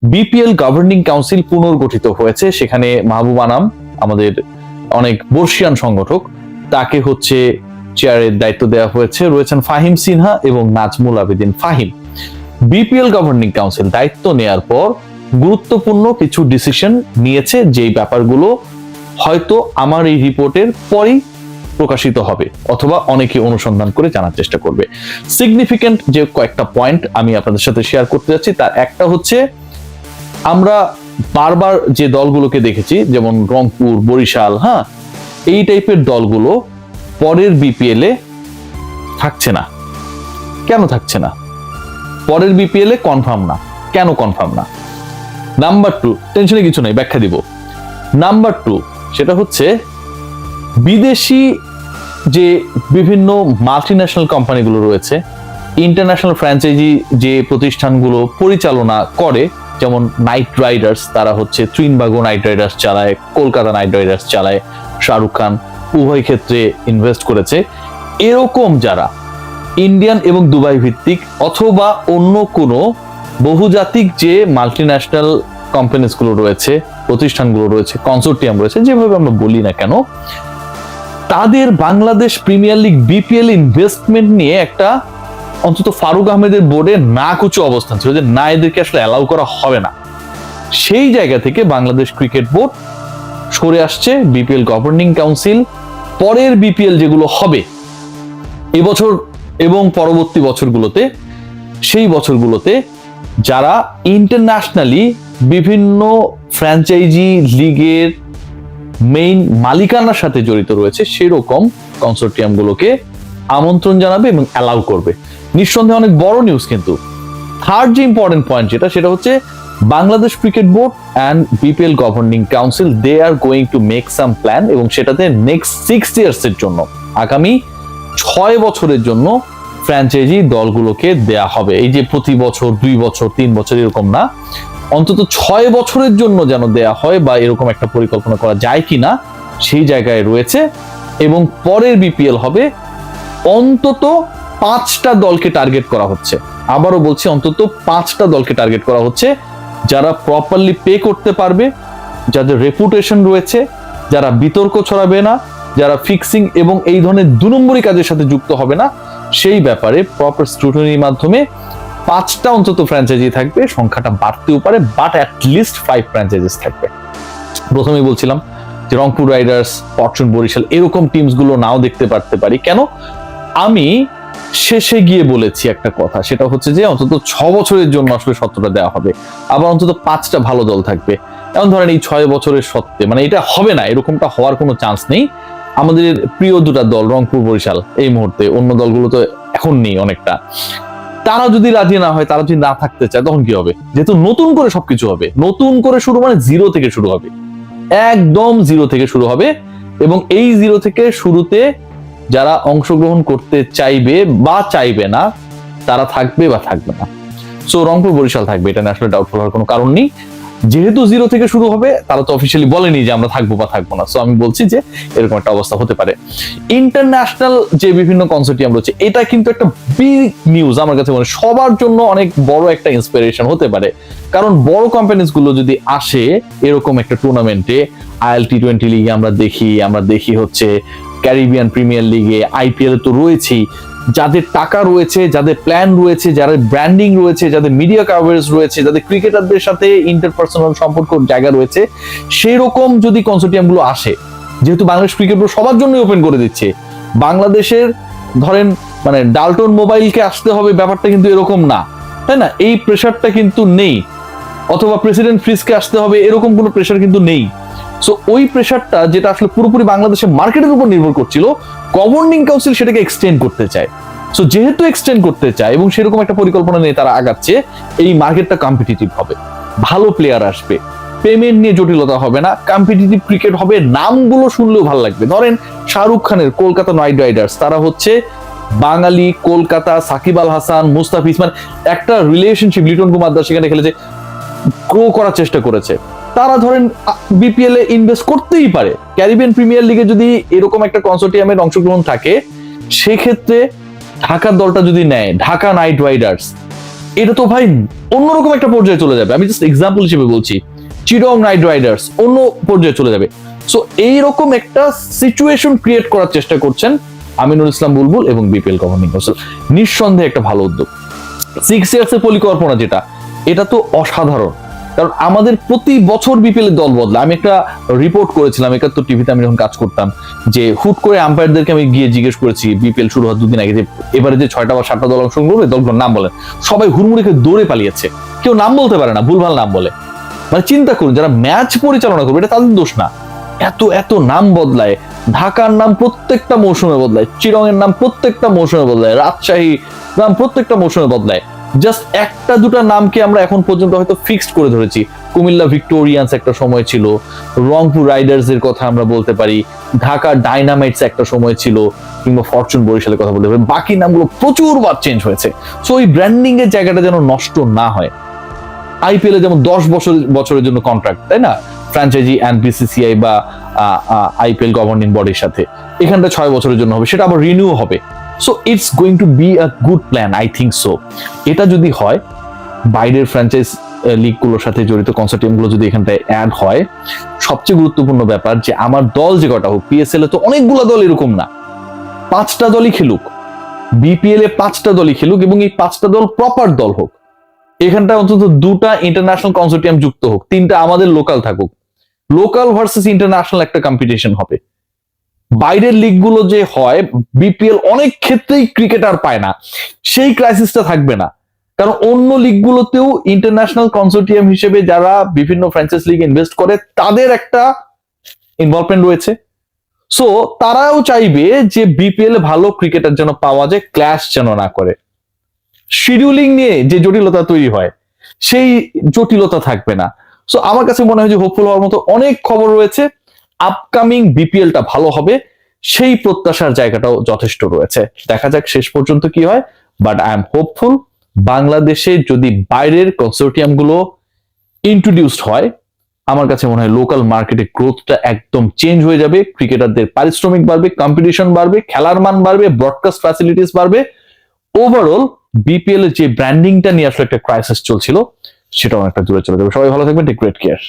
BPL governing council পুনর্গঠিত হয়েছে। সেখানে মাহবুব আনাম, আমাদের অনেক বর্ষিয়ান সংগঠক, তাকে হচ্ছে চেয়ারের দায়িত্ব দেওয়া হয়েছে। রয়েছেন ফাহিম সিনহা এবং Nazmul Abedin Fahim. BPL governing council দায়িত্ব নেয়ার পর গুরুত্বপূর্ণ কিছু ডিসিশন নিয়েছে, যেই ব্যাপারগুলো হয়তো আমার এই রিপোর্টের পরেই প্রকাশিত হবে অথবা অনেকে অনুসন্ধান করে জানার চেষ্টা করবে। সিগনিফিকেন্ট যে কয়েকটা পয়েন্ট আমি আপনাদের সাথে শেয়ার করতে যাচ্ছি, তার একটা হচ্ছে, আমরা বারবার যে দলগুলোকে দেখেছি, যেমন রংপুর, বরিশাল, এই টাইপের দলগুলো পরের বিপিএল এ থাকছে না। কেন থাকছে না? পরের বিপিএল এ কনফার্ম না। কেন কনফার্ম না? নাম্বার 2, টেনশনে কিছু নাই, ব্যাখ্যা দিব। নাম্বার 2, সেটা হচ্ছে বিদেশি যে বিভিন্ন মাল্টিন্যাশনাল কোম্পানিগুলো রয়েছে, ইন্টারন্যাশনাল ফ্র্যাঞ্চাইজি যে প্রতিষ্ঠানগুলো পরিচালনা করে, যেমন নাইট রাইডার্স, তারা হচ্ছে ত্রিনবাগো নাইট রাইডার্স চালায়, কলকাতা নাইট রাইডার্স চালায়, শাহরুখ খান উভয় ক্ষেত্রে ইনভেস্ট করেছে। এরকম যারা ইন্ডিয়ান এবং দুবাই ভিত্তিক অথবা অন্য কোনো বহুজাতিক যে মাল্টিন্যাশনাল কোম্পানিজগুলো রয়েছে, প্রতিষ্ঠানগুলো রয়েছে, কনসোর্টিয়াম রয়েছে, যেভাবে আমরা বলি না কেন, তাদের Bangladesh premier league BPL investment নিয়ে একটা অন্তত ফারুক আহমেদের বোর্ডে না কুচু অবস্থান ছিল, যে না, এদেরকে আসলে অ্যালাউ করা হবে না। সেই জায়গা থেকে বাংলাদেশ ক্রিকেট বোর্ড সরে আসছে। বিপিএল গভর্নিং কাউন্সিল পরের বিপিএল যেগুলো হবে এবছর এবং পরবর্তী বছরগুলোতে, সেই বছরগুলোতে যারা ইন্টারন্যাশনালি বিভিন্ন ফ্র্যাঞ্চাইজি লিগের মেইন মালিকানার সাথে জড়িত রয়েছে, সেরকম কনসোর্টিয়ামগুলোকে আমন্ত্রণ জানাবে এবং অ্যালাউ করবে। নিঃসন্দেহে অনেক বড় নিউজ। কিন্তু থার্ড যে ইম্পর্টেন্ট পয়েন্ট সেটা হচ্ছে, Bangladesh cricket board and BPL governing council they are going to make some plan, এবং সেটাতে নেক্সট 6 ইয়ার্স এর জন্য, আগামী 6 বছরের জন্য ফ্র্যাঞ্চাইজি দলগুলোকে দেয়া হবে। এই যে প্রতি বছর 2 বছর 3 বছর এরকম না, অন্তত 6 বছরের জন্য যেন দেয়া হয়, বা এরকম একটা পরিকল্পনা করা যায় কিনা সেই জায়গায় রয়েছে। এবং পরের বিপিএল হবে অন্তত 5টা দলকে টার্গেট করা হচ্ছে। আবারও বলছি, অন্তত 5টা দলকে টার্গেট করা হচ্ছে, যারা প্রপারলি পে করতে পারবে, যাদের রেপুটেশন রয়েছে, যারা বিতর্ক ছড়াবে না, যারা ফিক্সিং এবং এই ধরনের 2 নম্বরী কাজের সাথে যুক্ত হবে না। সেই ব্যাপারে প্রপার স্ক্রুটিনির মাধ্যমে 5টা অন্তত ফ্র্যাঞ্চাইজি থাকবে। সংখ্যাটা বাড়তেও পারে, বাট অ্যাটলিস্ট 5 ফ্র্যাঞ্চাইজিস থাকবে। প্রথমেই বলছিলাম যে রংপুর রাইডার্স, ফরচুন, বরিশাল এরকম টিমস গুলো নাও দেখতে পারতে পারি। কেন? আমি শেষে গিয়ে বলেছি একটা কথা, সেটা হচ্ছে যে অন্তত 6 বছরের জন্য আসলে সত্যটা দেওয়া হবে, আবার অন্তত 5টা ভালো দল থাকবে। এমন ধরেন এই 6 বছরের সত্ত্বে, মানে এটা হবে না, এরকমটা হওয়ার কোনো চান্স নেই। আমাদের প্রিয় 2টা দল রংপুর, বরিশাল এই মুহূর্তে, অন্য দলগুলো তো এখন নেই অনেকটা, তারা যদি রাজি না হয়, তারা যদি না থাকতে চায়, তখন কি হবে? যেহেতু নতুন করে সবকিছু হবে, নতুন করে শুরু, মানে 0 থেকে শুরু হবে, একদম 0 থেকে শুরু হবে। এবং এই 0 থেকে শুরুতে যারা অংশগ্রহণ করতে চাইবে বা চাইবে না, তারা থাকবে বা থাকবে না। সো রংপুর, বরিশাল থাকবে, এটা নিয়ে আসলে ডাউটফুল হওয়ার কোনো কারণ নেই। যেহেতু 0 থেকে শুরু হবে, তারা তো অফিসিয়ালি বলেনি যে আমরা থাকবো বা থাকবো না। সো আমি বলছি যে এরকম একটা অবস্থা হতে পারে। ইন্টারন্যাশনাল যে বিভিন্ন কনসোর্টিয়াম রয়েছে, এটা কিন্তু একটা বিগ নিউজ আমার কাছে মনে হয়, সবার জন্য অনেক বড় একটা ইন্সপিরেশন হতে পারে। কারণ বড় কোম্পানিজ গুলো যদি আসে এরকম একটা টুর্নামেন্টে, আইএল টি20 লিগে আমরা দেখি হচ্ছে ক্যারিবিয়ান প্রিমিয়ার লিগে, আইপিএল তো রয়েছেই, যাদের টাকা রয়েছে, যাদের প্ল্যান রয়েছে, যাদের ব্র্যান্ডিং রয়েছে, যাদের মিডিয়া কভারেজ রয়েছে, যাদের ক্রিকেটারদের সাথে ইন্টারপার্সোনাল সম্পর্ক জায়গা রয়েছে, সেই রকম যদি কনসোর্টিয়াম গুলো আসে, যেহেতু বাংলাদেশ ক্রিকেট বোর্ড সবার জন্য ওপেন করে দিচ্ছে, বাংলাদেশের ধরেন মানে ডালটন মোবাইলকে আসতে হবে ব্যাপারটা কিন্তু এরকম না, তাই না? এই প্রেশারটা কিন্তু নেই। অথবা প্রেসিডেন্ট ফ্রিজকে আসতে হবে, এরকম কোনো প্রেশার কিন্তু নেই। সো ওই প্রেশারটা, যেটা আসলে পুরোপুরি বাংলাদেশের মার্কেটের উপর নির্ভর করছিল, গভর্নিং কাউন্সিল সেটাকে এক্সটেন্ড করতে চায়। সো যেহেতু এক্সটেন্ড করতে চায় এবং সেরকম একটা পরিকল্পনা নিয়ে তারা আগাচ্ছে, এই মার্কেটটা কম্পিটিটিভ হবে, ভালো প্লেয়ার আসবে, পেমেন্ট নিয়ে জটিলতা হবে না, কম্পিটিটিভ ক্রিকেট হবে, নামগুলো শুনলেও ভালো লাগবে। ধরেন শাহরুখ খানের কলকাতা নাইট রাইডার্স, তারা হচ্ছে বাঙালি, কলকাতা, সাকিব আল হাসান, মুস্তাফিজ, মানে একটা রিলেশনশিপ, লিটন কুমার দাস সেখানে খেলেছে, গ্রো করার চেষ্টা করেছে। তারা ধরেন বিপিএল এ ইনভেস্ট করতেই পারে। ক্যারিবিয়ান প্রিমিয়ার লিগে যদি এরকম একটা কনসোর্টিয়ামের অংশগ্রহণ থাকে, সেক্ষেত্রে ঢাকার দলটা যদি নেয়, ঢাকা নাইট রাইডার্স, এটা তো ভাই অন্যরকম একটা পর্যায়ে চলে যাবে। আমি জাস্ট এক্সাম্পল হিসেবে বলছি, চিটগং নাইট রাইডার্স অন্য পর্যায়ে চলে যাবে। সো এইরকম একটা সিচুয়েশন ক্রিয়েট করার চেষ্টা করছেন আমিনুল ইসলাম বুলবুল এবং বিপিএল গভর্নিং কাউন্সিল। নিঃসন্দেহে একটা ভালো উদ্যোগ। 6 ইয়ার্স এর পরিকল্পনা যেটা, এটা তো অসাধারণ। কারণ আমাদের প্রতি বছর বিপিএল এর দল বদলায়। আমি একটা রিপোর্ট করেছিলাম 71 টিভিতে, আমি যখন কাজ করতাম, যে হুট করে আম্পায়ারদেরকে আমি গিয়ে জিজ্ঞেস করেছি বিপিএল শুরু হওয়ার 2 দিন আগে, যে এবারে যে 6টা বা 7টা দল অংশগ্রহণ করবে দলগুলোর নাম বলেন। সবাই হুড়মুড়িকে দৌড়ে পালিয়েছে, কেউ নাম বলতে পারে না, ভুলভাল নাম বলে। মানে চিন্তা করুন, যারা ম্যাচ পরিচালনা করবে এটা তাদের দোষ না, এত এত নাম বদলায়। ঢাকার নাম প্রত্যেকটা মৌসুমে বদলায়, চিরং এর নাম প্রত্যেকটা মৌসুমে বদলায়, রাজশাহী নাম প্রত্যেকটা মৌসুমে বদলায়। জাস্ট একটা দুটা নামকে আমরা এখন পর্যন্ত হয়তো ফিক্সড করে ধরেছি। কুমিল্লা ভিক্টোরিয়ান্স একটা সময় ছিল, রংপুর রাইডার্স এর কথা আমরা বলতে পারি, ঢাকা ডাইনামাইটস একটা সময় ছিল, কিংবা ফরচুন বরিশালের কথা বলতে পারি। বাকি নামগুলো প্রচুর বার চেঞ্জ হয়েছে। সো এই ব্র্যান্ডিং এর জায়গাটা যেন নষ্ট না হয়। আইপিএল এ যেমন 10 বছরের জন্য কন্ট্রাক্ট, তাই না, ফ্র্যাঞ্চাইজি অ্যান্ড বিসিসিআই বা আইপিএল গভর্নিং বডির সাথে, এখানটা 6 বছরের জন্য হবে, সেটা আবার রিনিউ হবে। So it's going to be a good plan, I think so. এটা যদি হয়, বাইরের ফ্র্যাঞ্চাইজ লিগগুলোর সাথে জড়িত কনসোর্টিয়ামগুলো যদি এখানটায় অ্যাড হয়, সবচেয়ে গুরুত্বপূর্ণ ব্যাপার যে আমার দল যে কটা হোক, পিএসএল এ তো অনেকগুলো দল এরকম না, 5টা দলই খেলুক, বিপিএল এ 5টা দলই খেলুক, এবং এই 5টা দল প্রপার দল হোক। এখানটা অন্তত 2টা ইন্টারন্যাশনাল কনসোর্টিয়াম যুক্ত হোক, 3টা আমাদের লোকাল থাকুক। লোকাল ভার্সেস ইন্টারন্যাশনাল একটা কম্পিটিশন হবে। বাইরের লিগগুলো যে হয়, বিপিএল অনেক ক্ষেত্রেই ক্রিকেটার পায় না, সেই ক্রাইসিসটা থাকবে না। কারণ অন্য লিগগুলোতেও ইন্টারন্যাশনাল কনসোর্টিয়াম হিসেবে যারা বিভিন্ন ফ্র্যাঞ্চাইজ লিগ ইনভেস্ট করে, তাদের একটা ইনভলভমেন্ট রয়েছে। সো তারাও চাইবে যে বিপিএল এ ভালো ক্রিকেটার যেন পাওয়া যায়, ক্ল্যাশ যেন না করে। শিডিউলিং নিয়ে যে জটিলতা তৈরি হয়, সেই জটিলতা থাকবে না। সো আমার কাছে মনে হয় যে হোপফুল হওয়ার মতো অনেক খবর রয়েছে। আপকামিং বিপিএলটা ভালো হবে, সেই প্রত্যাশার জায়গাটাও যথেষ্ট রয়েছে। দেখা যাক শেষ পর্যন্ত কি হয়, বাট আই এম হোপফুল। বাংলাদেশে যদি বাইরের কনসোর্টিয়াম গুলো ইন্ট্রোডিউসড হয়, আমার কাছে মনে হয় লোকাল মার্কেটে গ্রোথটা একদম চেঞ্জ হয়ে যাবে। ক্রিকেটারদের পারিশ্রমিক বাড়বে, কম্পিটিশন বাড়বে, খেলার মান বাড়বে, ব্রডকাস্ট ফ্যাসিলিটিস বাড়বে। ওভারঅল বিপিএল এর যে ব্র্যান্ডিংটা নিয়ে আসলে একটা ক্রাইসিস চলছিল, সেটা অনেকটা দূরে চলে যাবে। সবাই ভালো থাকবেন, টেক গ্রেট কেয়ার।